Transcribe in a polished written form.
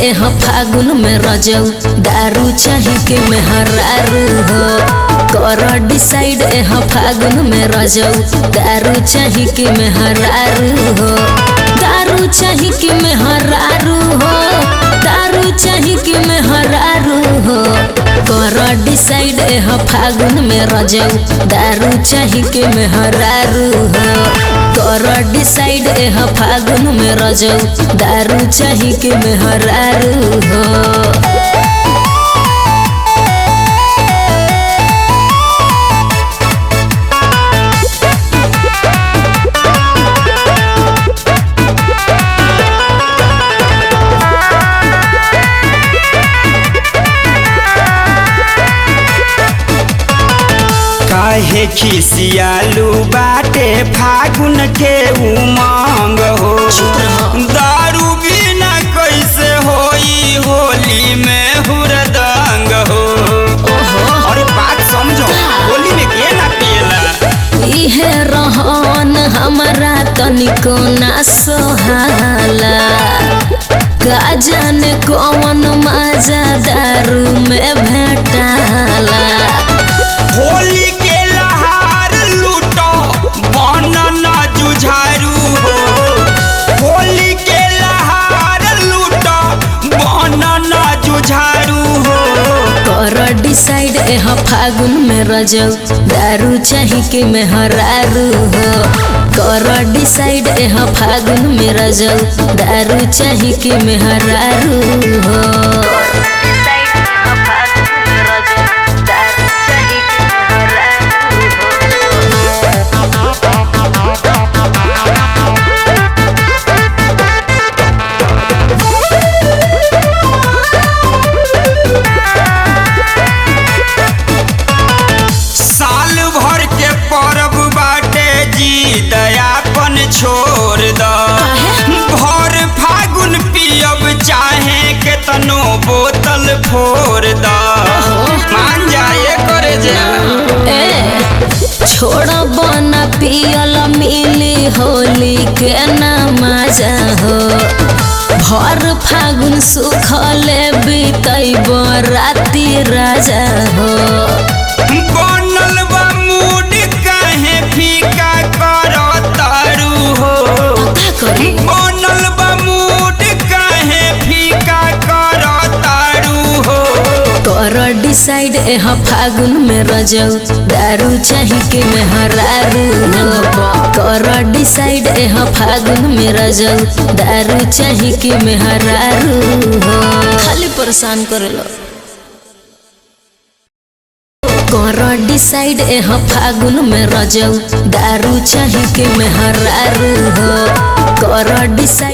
एह फागुन में रजऊ दारू चाही के मेहरारू हो। कर डिसाइड एह फागुन में रजऊ दारू चाही के मेहरारू हो। दारू चाही के मेहरारू हो। दारू चाही के मेहरारू हो। कर डिसाइड एह फागुन में रजऊ दारू चाही के मेहरारू हो। कर डिसाइड एह फागुन में रजऊ दारू चाही के मेहरारू हो। काहे खिसियालू बाटे फागुन के उमंग हो। दारू बिना कैसे होई होली में हुरदंग हो। अरे बात समझो, होली में के ना पिएला। इहे रहन हमरा तनिको ना सोहाला। का जाने कौन मजा दारू में भेटाला। होली के लहार लूटो बनना जुझारू हो। होली के लहार लूटो बनना जुझारू हो। कर डिसाइड एह फागुन में रजऊ दारू चाही के मेहरारू हो। कर डिसाइड एह फागुन में रजऊ दारू चाही के मेहरारू हो। छोड़ द भर फागुन पियब चाहे के तनो बोतल फोड़ द। मान जाए करे जा छोड़ बना पियल मिली होली के ना मजा हो। भर फागुन सुखले बीतैब राती राजा हो। बनल बा मूड काहे फीका करो तारू हो। बनल बा मूड काहे फीका करो तारू हो। कर डिसाइड एह फागुन में रजऊ दारू चाही के मेहरारू हो। कर डिसाइड एह फागुन में रजऊ दारू चाही के मेहरारू हो। खाली परेशान करेला। कर डिसाइड एह फागुन में रजऊ दारू चाही के मेहरारू हो। कर डिसाइड